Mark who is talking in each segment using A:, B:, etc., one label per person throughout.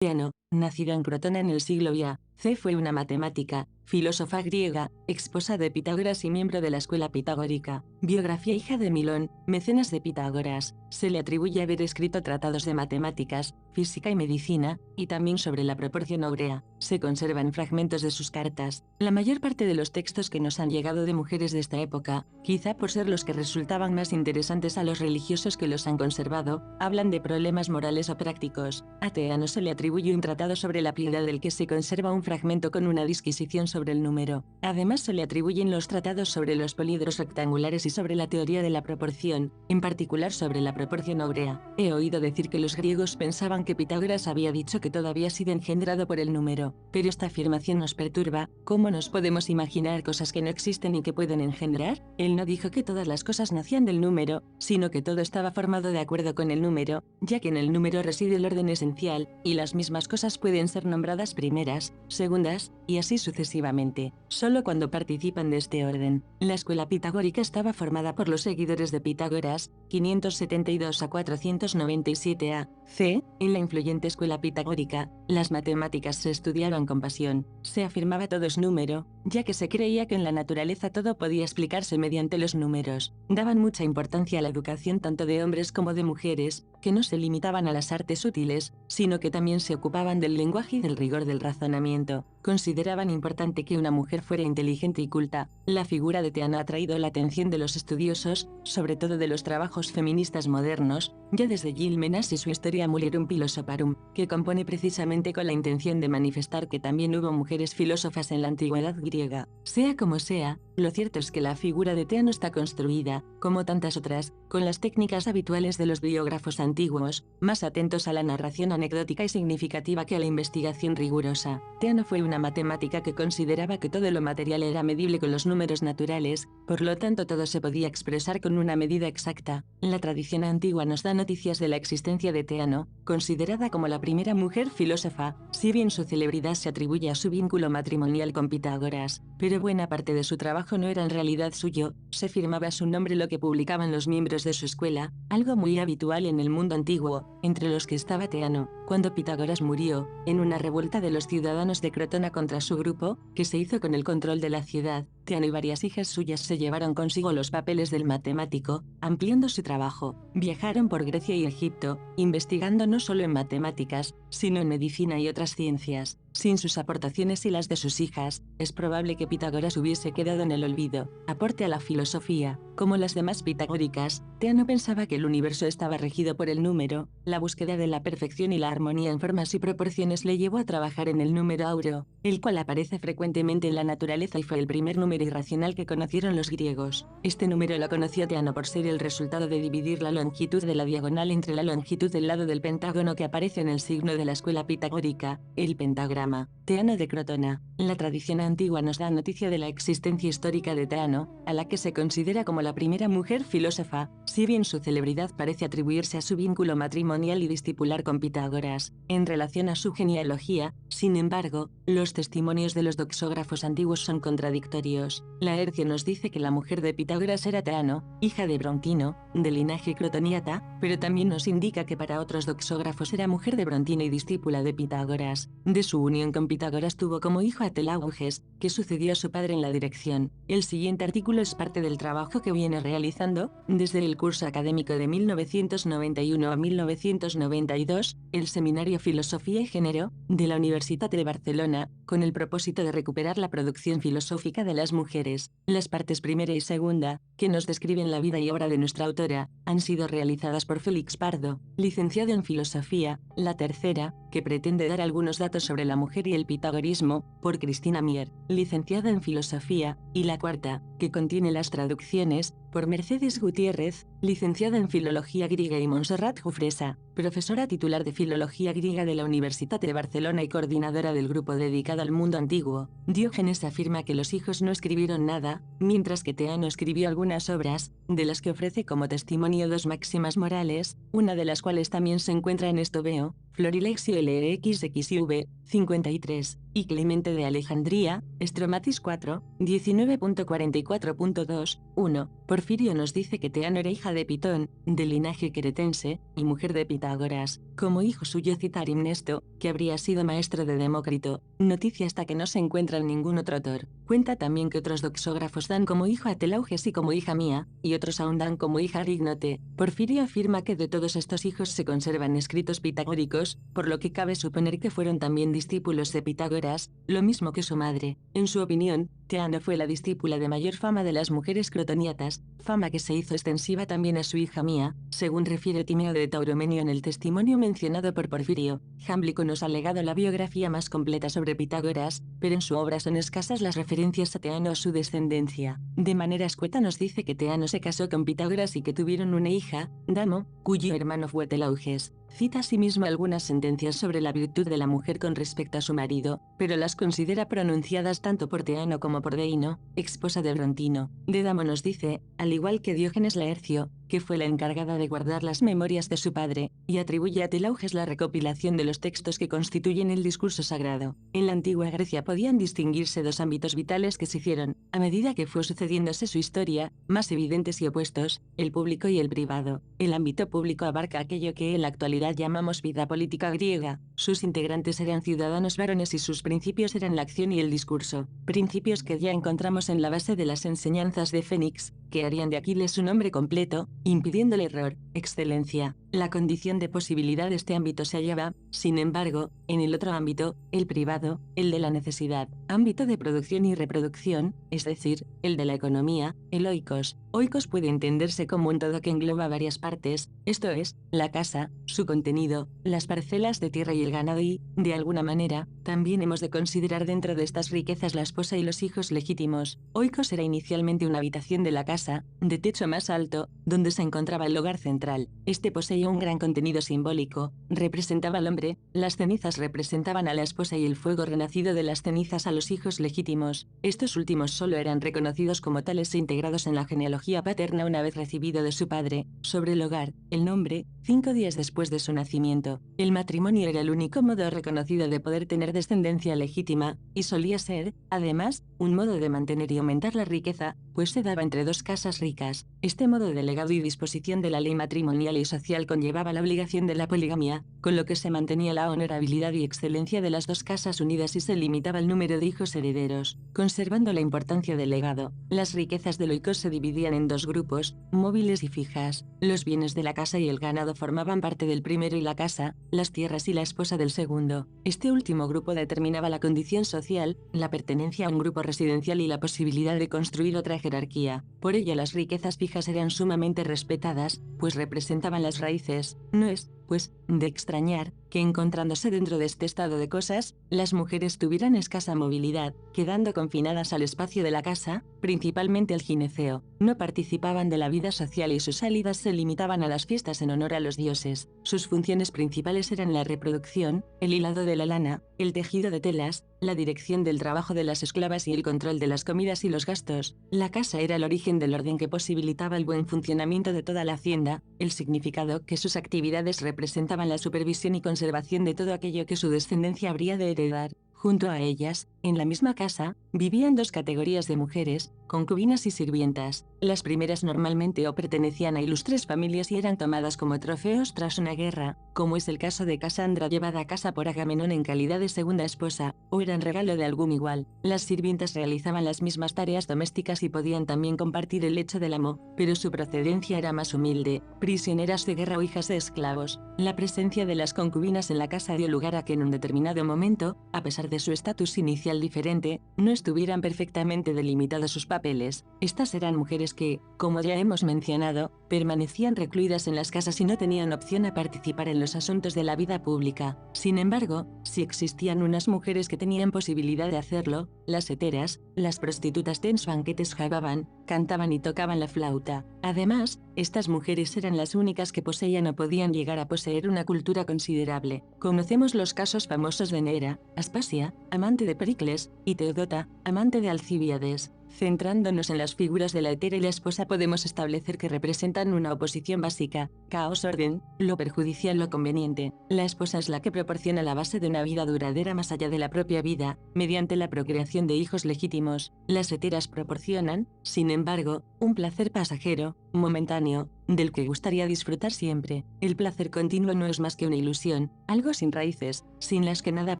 A: Teano, nacida en Crotona en el siglo I a.C., fue una matemática, filósofa griega, esposa de Pitágoras y miembro de la escuela pitagórica. Biografía: hija de Milón, mecenas de Pitágoras. Se le atribuye haber escrito tratados de matemáticas, física y medicina, y también sobre la proporción áurea. Se conservan fragmentos de sus cartas. La mayor parte de los textos que nos han llegado de mujeres de esta época, quizá por ser los que resultaban más interesantes a los religiosos que los han conservado, hablan de problemas morales o prácticos. A Teano se le atribuye un tratado sobre la piedad del que se conserva un fragmento con una disquisición sobre el número. Además se le atribuyen los tratados sobre los políedros rectangulares y sobre la teoría de la proporción, en particular sobre la proporción áurea. He oído decir que los griegos pensaban que Pitágoras había dicho que todo había sido engendrado por el número, pero esta afirmación nos perturba. ¿Cómo nos podemos imaginar cosas que no existen y que pueden engendrar? Él no dijo que todas las cosas nacían del número, sino que todo estaba formado de acuerdo con el número, ya que en el número reside el orden esencial, y las mismas cosas pueden ser nombradas primeras, segundas, y así sucesivamente, solo cuando participan de este orden. La escuela pitagórica estaba formada por los seguidores de Pitágoras, 572 a 497 a.C. En la influyente escuela pitagórica, las matemáticas se estudiaban con pasión. Se afirmaba todo es número, ya que se creía que en la naturaleza todo podía explicarse mediante los números. Daban mucha importancia a la educación tanto de hombres como de mujeres, que no se limitaban a las artes útiles, sino que también se ocupaban del lenguaje y del rigor del razonamiento. Consideraban importante que una mujer fuera inteligente y culta. La figura de Teano ha atraído la atención de los estudiosos, sobre todo de los trabajos feministas modernos, ya desde Gil Menas y su Historia Mulierum Philosopharum, que compone precisamente con la intención de manifestar que también hubo mujeres filósofas en la antigüedad griega. Sea como sea, lo cierto es que la figura de Teano está construida, como tantas otras, con las técnicas habituales de los biógrafos antiguos, más atentos a la narración anecdótica y significativa que a la investigación rigurosa. Teano fue una matemática que consideraba que todo lo material era medible con los números naturales, por lo tanto todo se podía expresar con una medida exacta. La tradición antigua nos da noticias de la existencia de Teano, considerada como la primera mujer filósofa, si bien su celebridad se atribuye a su vínculo matrimonial con Pitágoras, pero buena parte de su trabajo no era en realidad suyo, se firmaba a su nombre lo que publicaban los miembros de su escuela, algo muy habitual en el mundo antiguo, entre los que estaba Teano. Cuando Pitágoras murió, en una revuelta de los ciudadanos de Crotona contra su grupo, que se hizo con el control de la ciudad, Teano y varias hijas suyas se llevaron consigo los papeles del matemático, ampliando su trabajo. Viajaron por Grecia y Egipto, investigando no solo en matemáticas, sino en medicina y otras ciencias. Sin sus aportaciones y las de sus hijas, es probable que Pitágoras hubiese quedado en el olvido. Aporte a la filosofía. Como las demás pitagóricas, Teano pensaba que el universo estaba regido por el número. La búsqueda de la perfección y la armonía en formas y proporciones le llevó a trabajar en el número áureo, el cual aparece frecuentemente en la naturaleza y fue el primer número irracional que conocieron los griegos. Este número lo conoció Teano por ser el resultado de dividir la longitud de la diagonal entre la longitud del lado del pentágono que aparece en el signo de la escuela pitagórica, el pentagrama. Teano de Crotona. La tradición antigua nos da noticia de la existencia histórica de Teano, a la que se considera como la primera mujer filósofa, si bien su celebridad parece atribuirse a su vínculo matrimonial y discipular con Pitágoras. En relación a su genealogía, sin embargo, los testimonios de los doxógrafos antiguos son contradictorios. Laercio nos dice que la mujer de Pitágoras era Teano, hija de Brontino, de linaje crotoniata, pero también nos indica que para otros doxógrafos era mujer de Brontino y discípula de Pitágoras. De su unión con Pitágoras tuvo como hijo a Telauges, que sucedió a su padre en la dirección. El siguiente artículo es parte del trabajo que viene realizando, desde el curso académico de 1991 a 1992, el Seminario Filosofía y Género, de la Universitat de Barcelona, con el propósito de recuperar la producción filosófica de las mujeres. Las partes primera y segunda, que nos describen la vida y obra de nuestra autora, han sido realizadas por Félix Pardo, licenciado en Filosofía; la tercera, que pretende dar algunos datos sobre la mujer y el pitagorismo, por Cristina Mier, licenciada en Filosofía; y la cuarta, que contiene las traducciones, por Mercedes Gutiérrez, licenciada en Filología Griega, y Montserrat Jufresa, profesora titular de Filología Griega de la Universitat de Barcelona y coordinadora del grupo dedicado al mundo antiguo. Diógenes afirma que los hijos no escribieron nada, mientras que Teano escribió algunas obras, de las que ofrece como testimonio dos máximas morales, una de las cuales también se encuentra en Estobeo, Florilexio LXXV, 53, y Clemente de Alejandría, Estromatis 4, 19.44.2, 1. Porfirio nos dice que Teano era hija de Pitón, de linaje cretense, y mujer de Pitágoras. Como hijo suyo cita a Arimnesto, que habría sido maestro de Demócrito, noticia hasta que no se encuentra en ningún otro autor. Cuenta también que otros doxógrafos dan como hijo a Telauges y como hija Mía, y otros aún dan como hija a Rignote. Porfirio afirma que de todos estos hijos se conservan escritos pitagóricos, por lo que cabe suponer que fueron también discípulos de Pitágoras, lo mismo que su madre. En su opinión, Teano fue la discípula de mayor fama de las mujeres crotoniatas, fama que se hizo extensiva también a su hija Mía, según refiere Timeo de Tauromenio en el testimonio mencionado por Porfirio. Jámblico nos ha legado la biografía más completa sobre Pitágoras, pero en su obra son escasas las referencias a Teano o su descendencia. De manera escueta nos dice que Teano se casó con Pitágoras y que tuvieron una hija, Damo, cuyo hermano fue Telauges. Cita asimismo algunas sentencias sobre la virtud de la mujer con respecto a su marido, pero las considera pronunciadas tanto por Teano como por Deino, esposa de Brontino. De Damo nos dice, al igual que Diógenes Laercio, que fue la encargada de guardar las memorias de su padre, y atribuye a Telauges la recopilación de los textos que constituyen el discurso sagrado. En la antigua Grecia podían distinguirse dos ámbitos vitales que se hicieron, a medida que fue sucediéndose su historia, más evidentes y opuestos, el público y el privado. El ámbito público abarca aquello que en la actualidad llamamos vida política griega. Sus integrantes eran ciudadanos varones y sus principios eran la acción y el discurso, principios que ya encontramos en la base de las enseñanzas de Fénix, que harían de Aquiles su nombre completo, impidiendo el error, excelencia. La condición de posibilidad de este ámbito se hallaba, sin embargo, en el otro ámbito, el privado, el de la necesidad, ámbito de producción y reproducción, es decir, el de la economía, el oikos. Oikos puede entenderse como un todo que engloba varias partes, esto es, la casa, su contenido, las parcelas de tierra y el ganado y, de alguna manera, también hemos de considerar dentro de estas riquezas la esposa y los hijos legítimos. Oikos era inicialmente una habitación de la casa, de techo más alto, donde se encontraba el hogar central. Este poseía un gran contenido simbólico, representaba al hombre, las cenizas representaban a la esposa y el fuego renacido de las cenizas a los hijos legítimos. Estos últimos solo eran reconocidos como tales e integrados en la genealogía paterna una vez recibido de su padre, sobre el hogar, el nombre, 5 días después de su nacimiento. El matrimonio era el único modo reconocido de poder tener descendencia legítima, y solía ser, además, un modo de mantener y aumentar la riqueza, pues se daba entre dos casas ricas. Este modo de legado y disposición de la ley matrimonial y social conllevaba la obligación de la poligamia, con lo que se mantenía la honorabilidad y excelencia de las dos casas unidas y se limitaba el número de hijos herederos, conservando la importancia del legado. Las riquezas del oikos se dividían en dos grupos, móviles y fijas. Los bienes de la casa y el ganado formaban parte del primero y la casa, las tierras y la esposa del segundo. Este último grupo determinaba la condición social, la pertenencia a un grupo residencial y la posibilidad de construir otra jerarquía. Por ello las riquezas fijas eran sumamente respetadas, pues representaban las raíces. No es, pues, de extrañar, que encontrándose dentro de este estado de cosas, las mujeres tuvieran escasa movilidad, quedando confinadas al espacio de la casa, principalmente al gineceo. No participaban de la vida social y sus salidas se limitaban a las fiestas en honor a los dioses. Sus funciones principales eran la reproducción, el hilado de la lana, el tejido de telas, la dirección del trabajo de las esclavas y el control de las comidas y los gastos. La casa era el origen del orden que posibilitaba el buen funcionamiento de toda la hacienda, el significado que sus actividades representaban la supervisión y conservación de todo aquello que su descendencia habría de heredar. Junto a ellas, en la misma casa, vivían dos categorías de mujeres, concubinas y sirvientas. Las primeras normalmente o pertenecían a ilustres familias y eran tomadas como trofeos tras una guerra, como es el caso de Casandra llevada a casa por Agamenón en calidad de segunda esposa, o eran regalo de algún igual. Las sirvientas realizaban las mismas tareas domésticas y podían también compartir el lecho del amo, pero su procedencia era más humilde, prisioneras de guerra o hijas de esclavos. La presencia de las concubinas en la casa dio lugar a que en un determinado momento, a pesar de su estatus inicial diferente, no estuvieran perfectamente delimitados sus papeles. Estas eran mujeres que, como ya hemos mencionado, permanecían recluidas en las casas y no tenían opción a participar en los asuntos de la vida pública. Sin embargo, si existían unas mujeres que tenían posibilidad de hacerlo, las heteras, las prostitutas de en sus banquetes javaban, cantaban y tocaban la flauta. Además, estas mujeres eran las únicas que poseían o podían llegar a poseer una cultura considerable. Conocemos los casos famosos de Nera, Aspasia, amante de Pericles, y Teodota, amante de Alcibíades. Centrándonos en las figuras de la hetera y la esposa podemos establecer que representan una oposición básica, caos-orden, lo perjudicial lo conveniente. La esposa es la que proporciona la base de una vida duradera más allá de la propia vida, mediante la procreación de hijos legítimos. Las heteras proporcionan, sin embargo, un placer pasajero, momentáneo, del que gustaría disfrutar siempre. El placer continuo no es más que una ilusión, algo sin raíces, sin las que nada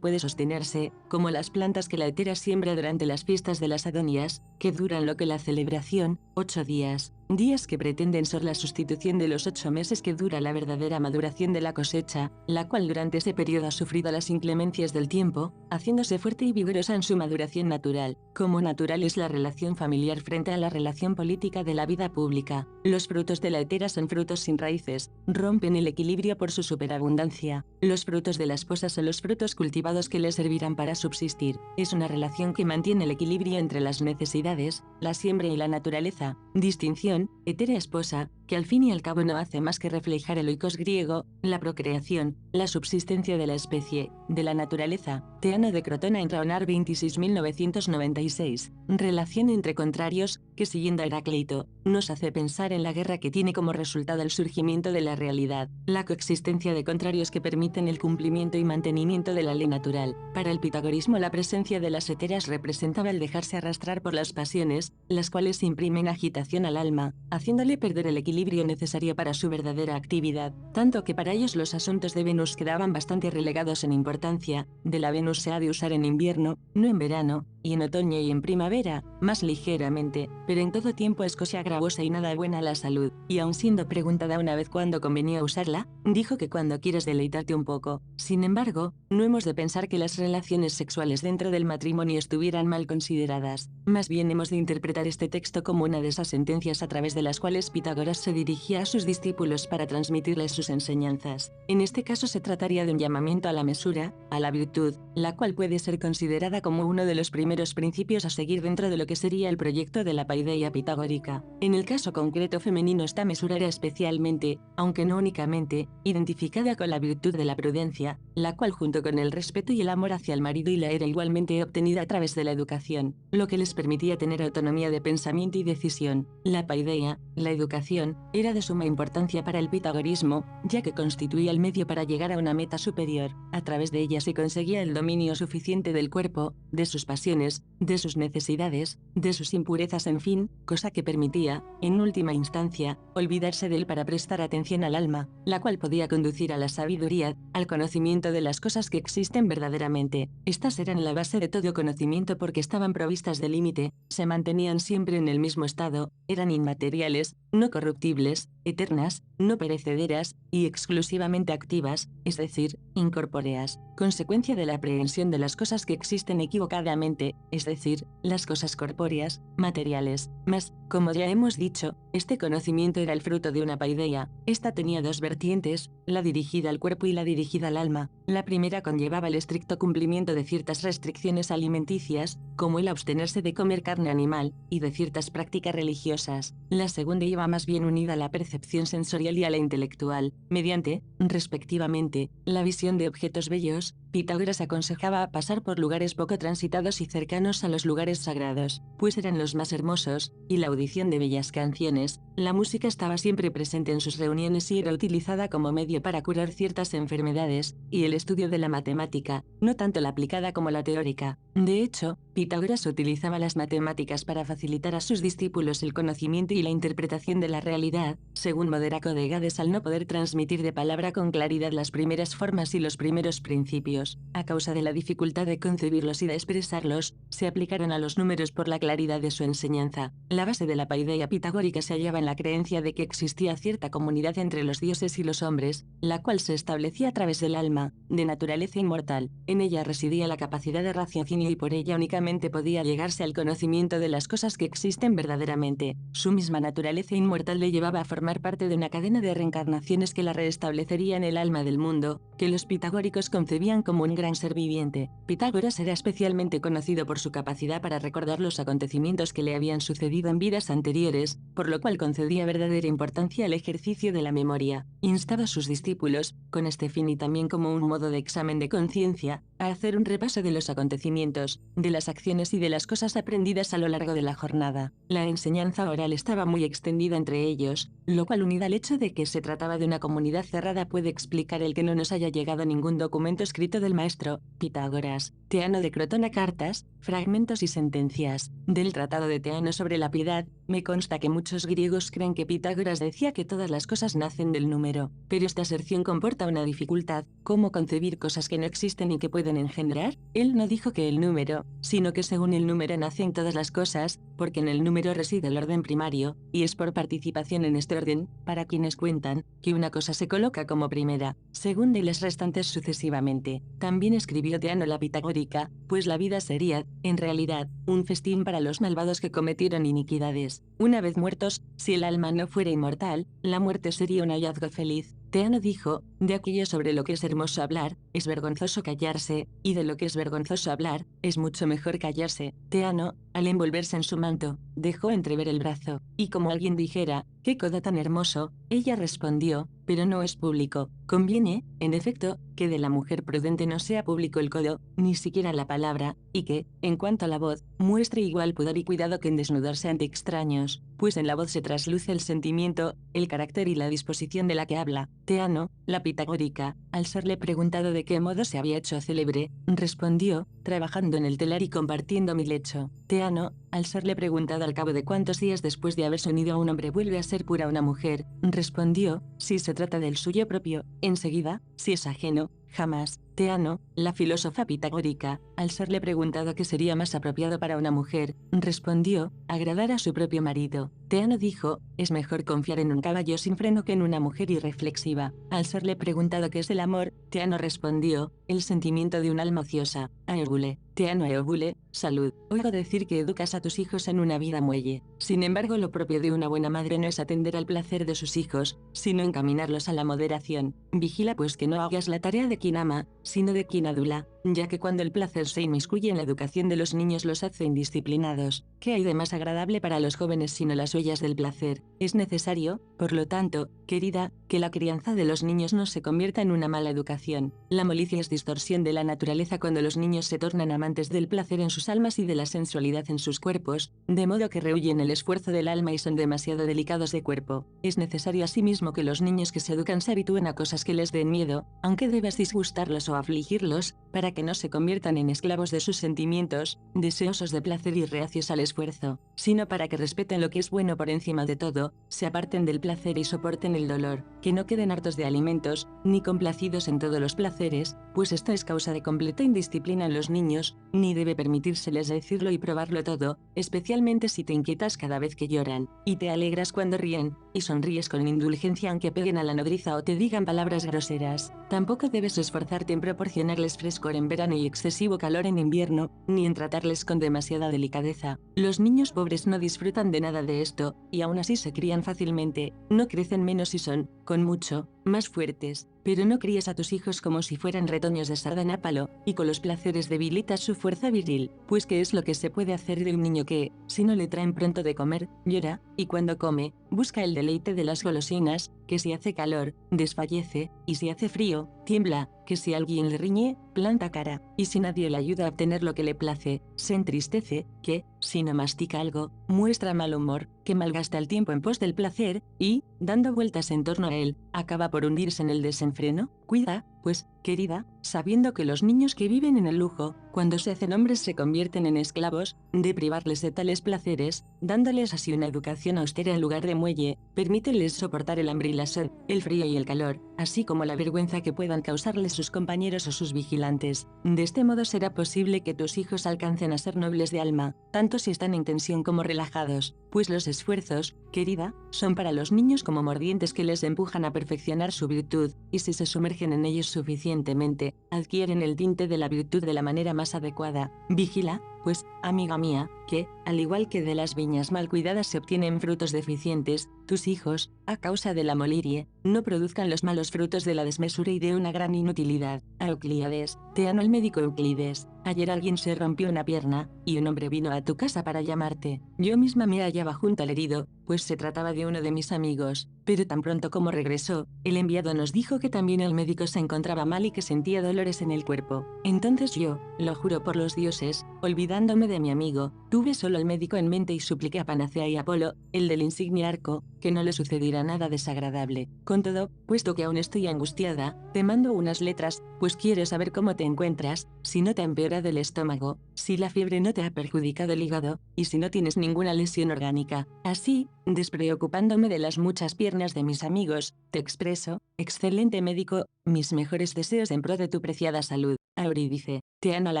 A: puede sostenerse, como las plantas que la hetera siembra durante las fiestas de las Adonías, que duran lo que la celebración, 8 días. Días que pretenden ser la sustitución de los 8 meses que dura la verdadera maduración de la cosecha, la cual durante ese periodo ha sufrido las inclemencias del tiempo, haciéndose fuerte y vigorosa en su maduración natural. Como natural es la relación familiar frente a la relación política de la vida pública. Los frutos de la hetera son frutos sin raíces, rompen el equilibrio por su superabundancia. Los frutos de la esposa son los frutos cultivados que le servirán para subsistir. Es una relación que mantiene el equilibrio entre las necesidades, la siembra y la naturaleza. Distinción, hetera-esposa, que al fin y al cabo no hace más que reflejar el oikos griego, la procreación, la subsistencia de la especie, de la naturaleza. Teano de Crotona en Raonar 26.996. Relación entre contrarios, que siguiendo a Heráclito, nos hace pensar en la guerra que tiene como resultado el surgimiento de la realidad, la coexistencia de contrarios que permiten el cumplimiento y mantenimiento de la ley natural. Para el pitagorismo la presencia de las heteras representaba el dejarse arrastrar por las pasiones, las cuales imprimen agitación al alma, haciéndole perder el equilibrio necesario para su verdadera actividad, tanto que para ellos los asuntos de Venus quedaban bastante relegados en importancia. De la Venus se ha de usar en invierno, no en verano, y en otoño y en primavera, más ligeramente, pero en todo tiempo es cosa gravosa y nada buena a la salud. Y aun siendo preguntada una vez cuándo convenía usarla, dijo que cuando quieres deleitarte un poco. Sin embargo, no hemos de pensar que las relaciones sexuales dentro del matrimonio estuvieran mal consideradas. Más bien hemos de interpretar este texto como una de esas sentencias a través de las cuales Pitágoras se dirigía a sus discípulos para transmitirles sus enseñanzas. En este caso se trataría de un llamamiento a la mesura, a la virtud, la cual puede ser considerada como uno de los primeros principios a seguir dentro de lo que sería el proyecto de la paideia pitagórica. En el caso concreto femenino esta mesura era especialmente, aunque no únicamente, identificada con la virtud de la prudencia, la cual junto con el respeto y el amor hacia el marido y la era igualmente obtenida a través de la educación, lo que les permitía tener autonomía de pensamiento y decisión. La paideia, la educación, era de suma importancia para el pitagorismo, ya que constituía el medio para llegar a una meta superior. A través de ella se conseguía el dominio suficiente del cuerpo, de sus pasiones, de sus necesidades, de sus impurezas, en fin, cosa que permitía, en última instancia, olvidarse de él para prestar atención al alma, la cual podía conducir a la sabiduría, al conocimiento de las cosas que existen verdaderamente. Estas eran la base de todo conocimiento porque estaban provistas de límite, se mantenían siempre en el mismo estado, eran inmateriales, no corruptibles, eternas, no perecederas, y exclusivamente activas, es decir, incorpóreas, consecuencia de la aprehensión de las cosas que existen equivocadamente, es decir, las cosas corpóreas, materiales. Mas, como ya hemos dicho, este conocimiento era el fruto de una paideia. Esta tenía dos vertientes, la dirigida al cuerpo y la dirigida al alma. La primera conllevaba el estricto cumplimiento de ciertas restricciones alimenticias, como el abstenerse de comer carne animal, y de ciertas prácticas religiosas. La segunda iba más bien unida a la percepción sensorial y a la intelectual, mediante, respectivamente, la visión de objetos bellos. Pitágoras aconsejaba pasar por lugares poco transitados y cercanos a los lugares sagrados, pues eran los más hermosos, y la audición de bellas canciones. La música estaba siempre presente en sus reuniones y era utilizada como medio para curar ciertas enfermedades, y el estudio de la matemática, no tanto la aplicada como la teórica. De hecho, Pitágoras utilizaba las matemáticas para facilitar a sus discípulos el conocimiento y la interpretación de la realidad, según Moderaco de Gades, al no poder transmitir de palabra con claridad las primeras formas y los primeros principios. A causa de la dificultad de concebirlos y de expresarlos, se aplicaron a los números por la claridad de su enseñanza. La base de la paideia pitagórica se hallaba en la creencia de que existía cierta comunidad entre los dioses y los hombres, la cual se establecía a través del alma, de naturaleza inmortal. En ella residía la capacidad de raciocinio y por ella únicamente podía llegarse al conocimiento de las cosas que existen verdaderamente. Su misma naturaleza inmortal le llevaba a formar parte de una cadena de reencarnaciones que la restablecería en el alma del mundo, que los pitagóricos concebían como un gran ser viviente. Pitágoras era especialmente conocido por su capacidad para recordar los acontecimientos que le habían sucedido en vidas anteriores, por lo cual concedía verdadera importancia al ejercicio de la memoria. Instaba a sus discípulos, con este fin y también como un modo de examen de conciencia, a hacer un repaso de los acontecimientos pensamientos, de las acciones y de las cosas aprendidas a lo largo de la jornada. La enseñanza oral estaba muy extendida entre ellos, lo cual, unida al hecho de que se trataba de una comunidad cerrada, puede explicar el que no nos haya llegado ningún documento escrito del maestro Pitágoras. Teano de Crotona. Cartas, fragmentos y sentencias. Del Tratado de Teano sobre la piedad, me consta que muchos griegos creen que Pitágoras decía que todas las cosas nacen del número, pero esta aserción comporta una dificultad: ¿cómo concebir cosas que no existen y que pueden engendrar? Él no dijo que el número, sino que según el número nacen todas las cosas, porque en el número reside el orden primario, y es por participación en este orden, para quienes cuentan, que una cosa se coloca como primera, segunda y las restantes sucesivamente. También escribió Teano la Pitagórica, pues la vida sería, en realidad, un festín para los malvados que cometieron iniquidades. Una vez muertos, si el alma no fuera inmortal, la muerte sería un hallazgo feliz. Teano dijo, de aquello sobre lo que es hermoso hablar, es vergonzoso callarse, y de lo que es vergonzoso hablar, es mucho mejor callarse. Teano, al envolverse en su manto, dejó entrever el brazo, y como alguien dijera, «¡Qué codo tan hermoso!», ella respondió, «pero no es público». Conviene, en efecto, que de la mujer prudente no sea público el codo, ni siquiera la palabra, y que, en cuanto a la voz, muestre igual pudor y cuidado que en desnudarse ante extraños, pues en la voz se trasluce el sentimiento, el carácter y la disposición de la que habla. Teano, la Pitagórica, al serle preguntado de qué modo se había hecho célebre, respondió, trabajando en el telar y compartiendo mi lecho. Teano, al serle preguntado al cabo de cuántos días después de haberse unido a un hombre vuelve a ser pura una mujer, respondió, si se trata del suyo propio, enseguida, si es ajeno, jamás. Teano, la filósofa pitagórica, al serle preguntado qué sería más apropiado para una mujer, respondió, agradar a su propio marido. Teano dijo, es mejor confiar en un caballo sin freno que en una mujer irreflexiva. Al serle preguntado qué es el amor, Teano respondió, el sentimiento de un alma ociosa. Aegule. Teano Aegule, salud. Oigo decir que educas a tus hijos en una vida muelle. Sin embargo, lo propio de una buena madre no es atender al placer de sus hijos, sino encaminarlos a la moderación. Vigila pues que no hagas la tarea de quien ama, sino de quien adula, ya que cuando el placer se inmiscuye en la educación de los niños los hace indisciplinados. ¿Qué hay de más agradable para los jóvenes sino las huellas del placer? Es necesario, por lo tanto, querida, que la crianza de los niños no se convierta en una mala educación. La molicie es distorsión de la naturaleza cuando los niños se tornan amantes del placer en sus almas y de la sensualidad en sus cuerpos, de modo que rehuyen el esfuerzo del alma y son demasiado delicados de cuerpo. Es necesario asimismo que los niños que se educan se habitúen a cosas que les den miedo, aunque debas disgustarlos o afligirlos, para que no se conviertan en esclavos de sus sentimientos, deseosos de placer y reacios al esfuerzo, sino para que respeten lo que es bueno por encima de todo, se aparten del placer y soporten el dolor, que no queden hartos de alimentos, ni complacidos en todos los placeres, pues esto es causa de completa indisciplina en los niños, ni debe permitírseles decirlo y probarlo todo, especialmente si te inquietas cada vez que lloran, y te alegras cuando ríen, y sonríes con indulgencia aunque peguen a la nodriza o te digan palabras groseras. Tampoco debes esforzarte en proporcionarles frescor en verano y excesivo calor en invierno, ni en tratarles con demasiada delicadeza. Los niños pobres no disfrutan de nada de esto, y aún así se crían fácilmente, no crecen menos y son, con mucho, más fuertes. Pero no críes a tus hijos como si fueran retoños de sardanápalo, y con los placeres debilitas su fuerza viril, pues ¿qué es lo que se puede hacer de un niño que, si no le traen pronto de comer, llora, y cuando come, busca el deleite de las golosinas, que si hace calor, desfallece, y si hace frío, tiembla, que si alguien le riñe, planta cara, y si nadie le ayuda a obtener lo que le place, se entristece, que, si no mastica algo, muestra mal humor, que malgasta el tiempo en pos del placer, y, dando vueltas en torno a él, acaba por hundirse en el desenfreno? Cuida, pues, querida, sabiendo que los niños que viven en el lujo, cuando se hacen hombres se convierten en esclavos, de privarles de tales placeres, dándoles así una educación austera en lugar de muelle, permíteles soportar el hambre y la sed, el frío y el calor, así como la vergüenza que puedan causarles sus compañeros o sus vigilantes. De este modo será posible que tus hijos alcancen a ser nobles de alma, tanto si están en tensión como relajados, pues los esfuerzos, querida, son para los niños como mordientes que les empujan a perfeccionar su virtud, y si se sumergen en ellos suficientemente, adquieren el tinte de la virtud de la manera más adecuada. Vigila, pues, amiga mía, que, al igual que de las viñas mal cuidadas se obtienen frutos deficientes, tus hijos, a causa de la molirie, no produzcan los malos frutos de la desmesura y de una gran inutilidad. A Euclíades, Teano el médico Euclides, ayer alguien se rompió una pierna, y un hombre vino a tu casa para llamarte. Yo misma me hallaba junto al herido, pues se trataba de uno de mis amigos, pero tan pronto como regresó, el enviado nos dijo que también el médico se encontraba mal y que sentía dolores en el cuerpo. Entonces yo, lo juro por los dioses, olvidándome de mi amigo, tuve solo al médico en mente y supliqué a Panacea y Apolo, el del insigne arco, que no le sucediera nada desagradable. Con todo, puesto que aún estoy angustiada, te mando unas letras, pues quiero saber cómo te encuentras, si no te ha empeorado el estómago, si la fiebre no te ha perjudicado el hígado, y si no tienes ninguna lesión orgánica. Así, despreocupándome de las muchas piernas de mis amigos, te expreso, excelente médico, mis mejores deseos en pro de tu preciada salud. Eurídice. Teano la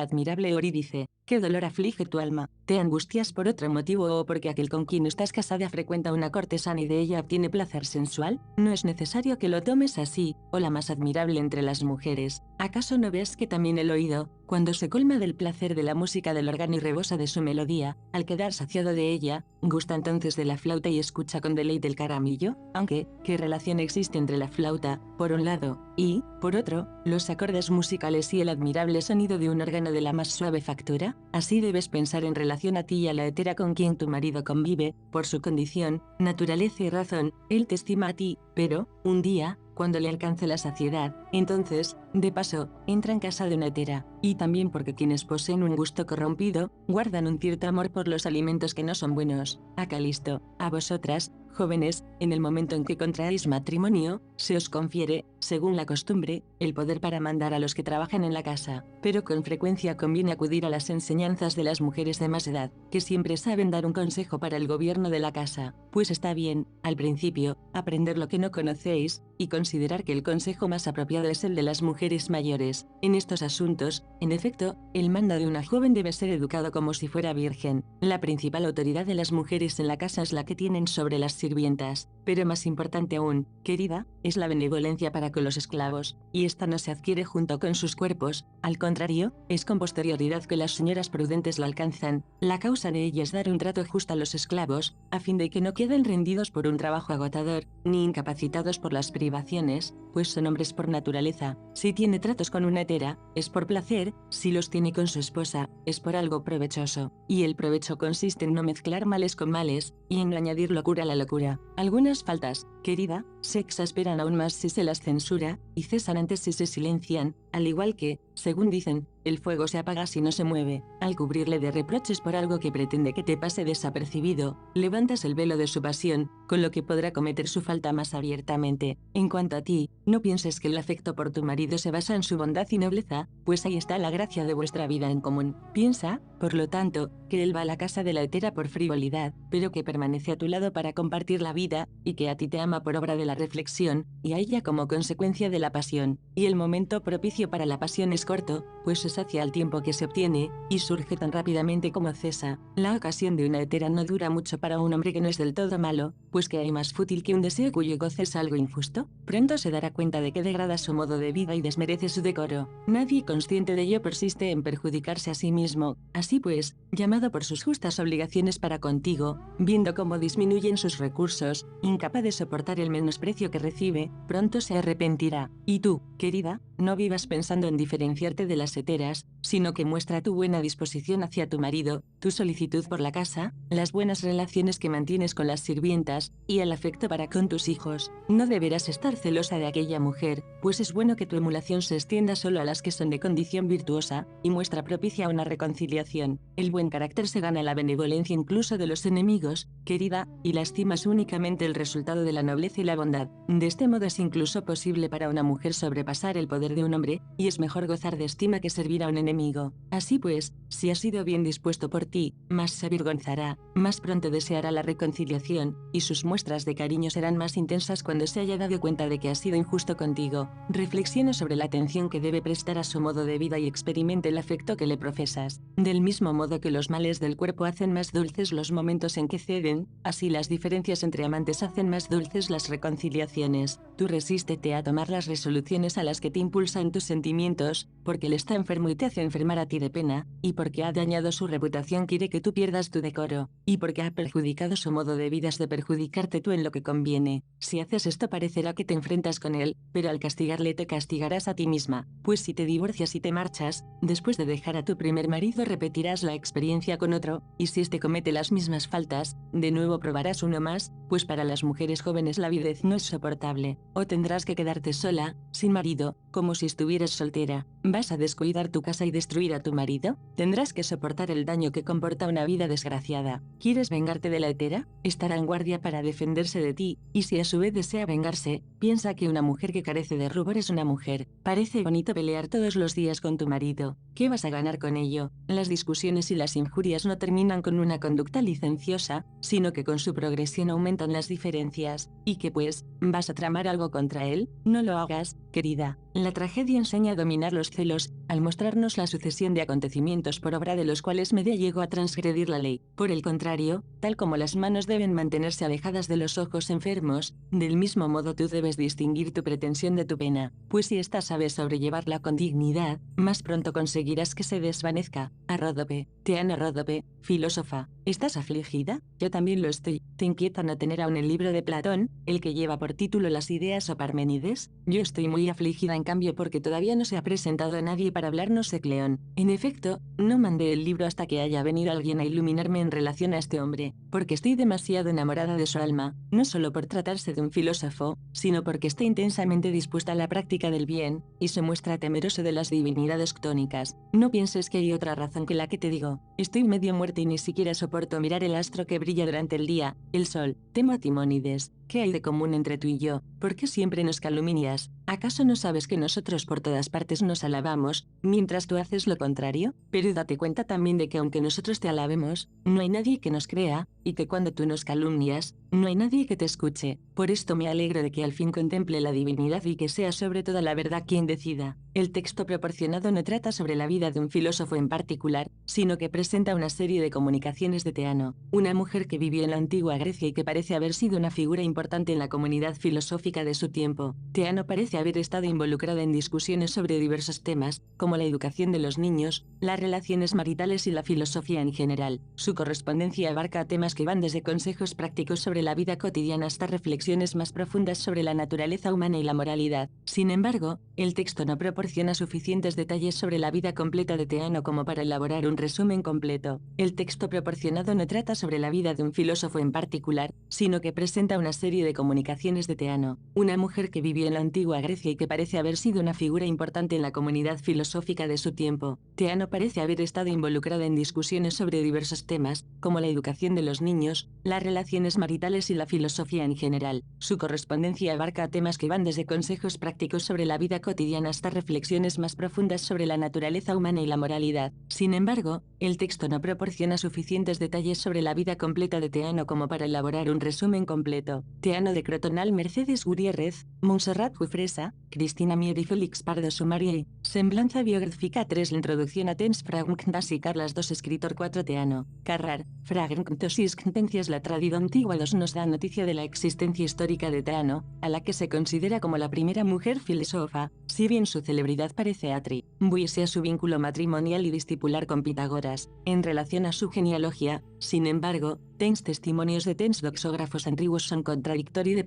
A: admirable Eurídice, ¿qué dolor aflige tu alma? ¿Te angustias por otro motivo o porque aquel con quien estás casada frecuenta una cortesana y de ella obtiene placer sensual? No es necesario que lo tomes así, o la más admirable entre las mujeres. ¿Acaso no ves que también el oído, cuando se colma del placer de la música del órgano y rebosa de su melodía, al quedar saciado de ella, gusta entonces de la flauta y escucha con deleite el caramillo? Aunque, ¿qué relación existe entre la flauta, por un lado, y, por otro, los acordes musicales y el admirable sonido de un órgano de la más suave factura? Así debes pensar en relación a ti y a la hetera con quien tu marido convive, por su condición, naturaleza y razón, él te estima a ti, pero, un día, cuando le alcance la saciedad, entonces, de paso, entra en casa de una hetera, y también porque quienes poseen un gusto corrompido, guardan un cierto amor por los alimentos que no son buenos. A Calisto, a vosotras, jóvenes, en el momento en que contraéis matrimonio, se os confiere, según la costumbre, el poder para mandar a los que trabajan en la casa, pero con frecuencia conviene acudir a las enseñanzas de las mujeres de más edad, que siempre saben dar un consejo para el gobierno de la casa, pues está bien, al principio, aprender lo que no conocéis, y considerar que el consejo más apropiado es el de las mujeres mayores. En estos asuntos, en efecto, el mando de una joven debe ser educado como si fuera virgen. La principal autoridad de las mujeres en la casa es la que tienen sobre las sirvientas, pero más importante aún, querida, es la benevolencia para con los esclavos, y esta no se adquiere junto con sus cuerpos, al contrario, es con posterioridad que las señoras prudentes la alcanzan. La causa de ella es dar un trato justo a los esclavos, a fin de que no queden rendidos por un trabajo agotador, ni incapacitados por las privaciones, pues son hombres por naturaleza. Si tiene tratos con una hetera, es por placer; si los tiene con su esposa, es por algo provechoso, y el provecho consiste en no mezclar males con males, y en no añadir locura a la locura. Algunas faltas, querida, se exasperan aún más si se las censura, y cesan antes si se silencian, al igual que, según dicen, el fuego se apaga si no se mueve. Al cubrirle de reproches por algo que pretende que te pase desapercibido, levantas el velo de su pasión, con lo que podrá cometer su falta más abiertamente. En cuanto a ti, no pienses que el afecto por tu marido se basa en su bondad y nobleza, pues ahí está la gracia de vuestra vida en común. Piensa, por lo tanto, que él va a la casa de la hetera por frivolidad, pero que permanece a tu lado para compartir la vida, y que a ti te ama por obra de la reflexión, y a ella como consecuencia de la pasión. Y el momento propicio para la pasión es corto, pues se sacia al tiempo que se obtiene, y surge tan rápidamente como cesa. La ocasión de una hetera no dura mucho para un hombre que no es del todo malo, pues que hay más fútil que un deseo cuyo goce es algo injusto. Pronto se dará cuenta de que degrada su modo de vida y desmerece su decoro. Nadie consciente de ello persiste en perjudicarse a sí mismo. Así pues, llamado por sus justas obligaciones para contigo, viendo cómo disminuyen sus recursos, incapaz de soportar el menosprecio que recibe, pronto se arrepentirá. Y tú, querida, no vivas pensando en diferenciarte de las heteras, sino que muestra tu buena disposición hacia tu marido, tu solicitud por la casa, las buenas relaciones que mantienes con las sirvientas, y el afecto para con tus hijos. No deberás estar celosa de aquella mujer, pues es bueno que tu emulación se extienda solo a las que son de condición virtuosa, y muestra propicia una reconciliación. El buen carácter se gana la benevolencia incluso de los enemigos, querida, y la estima es únicamente el resultado de la nobleza y la bondad. De este modo es incluso posible para una mujer sobrepasar el poder de un hombre, y es mejor gozar de estima que servir a un enemigo. Así pues, si ha sido bien dispuesto por ti, más se avergonzará, más pronto deseará la reconciliación, y sus muestras de cariño serán más intensas cuando se haya dado cuenta de que ha sido injusto contigo. Reflexiona sobre la atención que debe prestar a su modo de vida y experimente el afecto que le profesas. Del mismo modo que los males del cuerpo hacen más dulces los momentos en que ceden, así las diferencias entre amantes hacen más dulces las reconciliaciones. Tú resístete a tomar las resoluciones a las que te impulsan tus sentimientos, porque él está enfermo y te hace enfermar a ti de pena, y porque ha dañado su reputación quiere que tú pierdas tu decoro, y porque ha perjudicado su modo de vida has de perjudicarte tú en lo que conviene. Si haces esto parecerá que te enfrentas con él, pero al castigarle te castigarás a ti misma, pues si te divorcias y te marchas, después de dejar a tu primer marido repetirás la experiencia con otro, y si éste comete las mismas faltas, de nuevo probarás uno más, pues para las mujeres jóvenes la viudez no es soportable, o tendrás que quedarte sola, sin marido, como si estuvieras soltera. ¿Vas a descuidar tu casa y destruir a tu marido? Tendrás que soportar el daño que comporta una vida desgraciada. ¿Quieres vengarte de la hetera? Estará en guardia para defenderse de ti, y si a su vez desea vengarse, piensa que una mujer que carece de rubor es una mujer. Parece bonito pelear todos los días con tu marido. ¿Qué vas a ganar con ello? Las discusiones y las injurias no terminan con una conducta licenciosa, sino que con su progresión aumentan las diferencias. ¿Y qué pues? ¿Vas a tramar algo contra él? No lo hagas, querida. La tragedia enseña a dominar los celos, al mostrarnos la sucesión de acontecimientos por obra de los cuales media llegó a transgredir la ley. Por el contrario, tal como las manos deben mantenerse alejadas de los ojos enfermos, del mismo modo tú debes distinguir tu pretensión de tu pena, pues si ésta sabes sobrellevarla con dignidad, más pronto conseguirás que se desvanezca. A Ródope, Teana Ródope, filósofa. ¿Estás afligida? Yo también lo estoy. ¿Te inquieta no tener aún el libro de Platón, el que lleva por título Las ideas o Parménides? Yo estoy muy afligida en cambio porque todavía no se ha presentado a nadie para hablarnos de Cleón. En efecto, no mandé el libro hasta que haya venido alguien a iluminarme en relación a este hombre, porque estoy demasiado enamorada de su alma, no solo por tratarse de un filósofo, sino porque está intensamente dispuesta a la práctica del bien, y se muestra temeroso de las divinidades ctónicas. No pienses que hay otra razón que la que te digo. Estoy medio muerta y ni siquiera soporto mirar el astro que brilla durante el día, el sol. Temo a Timónides. ¿Qué hay de común entre tú y yo? ¿Por qué siempre nos calumnias? ¿Acaso no sabes que nosotros por todas partes nos alabamos, mientras tú haces lo contrario? Pero date cuenta también de que aunque nosotros te alabemos, no hay nadie que nos crea, y que cuando tú nos calumnias, no hay nadie que te escuche. Por esto me alegro de que al fin contemple la divinidad y que sea sobre toda la verdad quien decida. El texto proporcionado no trata sobre la vida de un filósofo en particular, sino que presenta una serie de comunicaciones de Teano, una mujer que vivió en la antigua Grecia y que parece haber sido una figura importante en la comunidad filosófica de su tiempo. Teano parece haber estado involucrada en discusiones sobre diversos temas, como la educación de los niños, las relaciones maritales y la filosofía en general. Su correspondencia abarca temas que van desde consejos prácticos sobre la vida cotidiana hasta reflexiones más profundas sobre la naturaleza humana y la moralidad. Sin embargo, el texto no proporciona suficientes detalles sobre la vida completa de Teano como para elaborar un resumen completo. El texto proporcionado no trata sobre la vida de un filósofo en particular, sino que presenta una serie de comunicaciones de Teano, una mujer que vivió en la antigua Grecia y que parece haber sido una figura importante en la comunidad filosófica de su tiempo. Teano parece haber estado involucrada en discusiones sobre diversos temas, como la educación de los niños, las relaciones maritales y la filosofía en general. Su correspondencia abarca temas que van desde consejos prácticos sobre la vida cotidiana hasta reflexiones más profundas sobre la naturaleza humana y la moralidad. Sin embargo, el texto no proporciona suficientes detalles sobre la vida completa de Teano como para elaborar un resumen completo. Teano de Crotonal, Mercedes Gutiérrez, Montserrat Jufresa, Cristina Mier y Félix Pardo Sumarie. Semblanza biográfica 3. La introducción a Tens Fragmentas y Carlas 2. Escritor 4. Teano, Carrar, Fragmentos y Sentencias. La tradición antigua 2 nos da noticia de la existencia histórica de Teano, a la que se considera como la primera mujer filósofa, si bien su celebridad parece atribuirse a su vínculo matrimonial y discipular con Pitágoras. En relación a su genealogía, sin embargo, Tens testimonios de Tens doxógrafos antiguos son contradictorios.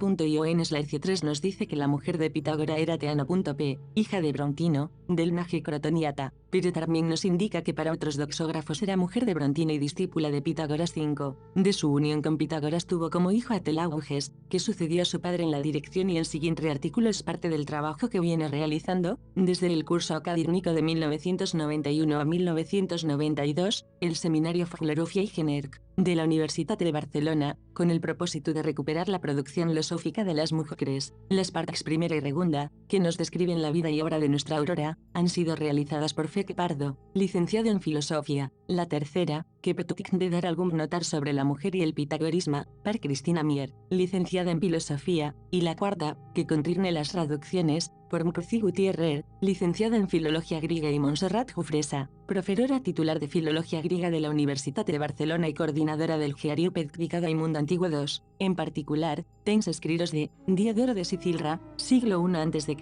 A: Slavicio 3 nos dice que la mujer de Pitágora era Teano.p, hija de Brontino, del linaje crotoniata, pero también nos indica que para otros doxógrafos era mujer de Brontino y discípula de Pitágoras 5. De su unión con Pitágoras tuvo como hijo a Telauges, que sucedió a su padre en la dirección y el siguiente artículo es parte del trabajo que viene realizando, desde el curso académico de 1991 a 1992, el seminario Filosofía y Generc, de la Universitat de Barcelona, con el propósito de recuperar la producción filosófica de las mujeres. Las partes primera y segunda, que nos describen la vida y obra de nuestra Aurora, han sido realizadas por Félix Pardo, licenciado en Filosofía. La tercera, que pretende de dar algún notar sobre la mujer y el pitagorismo, par Cristina Mier, licenciada en Filosofía, y la cuarta, que contiene las traducciones, por Murci Gutiérrez, licenciada en Filología Griega y Montserrat Jufresa, profesora titular de Filología Griega de la Universitat de Barcelona y coordinadora del Geariu Pedicada y Mundo Antiguo II. En particular, Tens escritos de Diodoro de Sicilra, siglo I a.C.,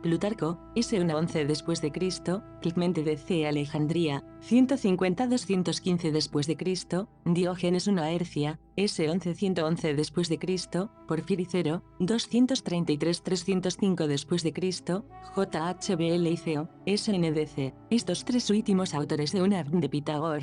A: Plutarco, S1 después de Cristo, Clemente de C. Alejandría, 150-215 después de Cristo, Diógenes I Laercia, S11-111 después de Cristo, Porfiricero, 233-305 después de Cristo, JHBLICO, SNDC. Estos tres últimos autores de una de Pitágoras,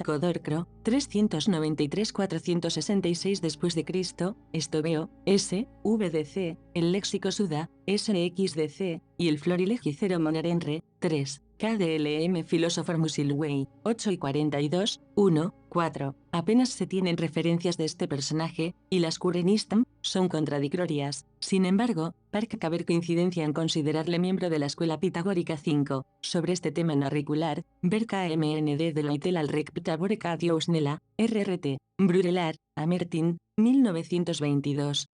A: Codorcro, 393-466 después de Cristo, Estobeo, S. VDC, el Léxico Suda, SXDC, y el Florilegicero Monarenre, 3. KDLM Philosopher Musilway, 8 y 42, 1, 4. Apenas se tienen referencias de este personaje, y las Kurenistam son contradictorias. Sin embargo, parece haber coincidencia en considerarle miembro de la escuela pitagórica 5. Sobre este tema en auricular, ver KMND de Loitel al Rec Pitagórica Diosnela, RRT, Brurelar, Amertin, 1922.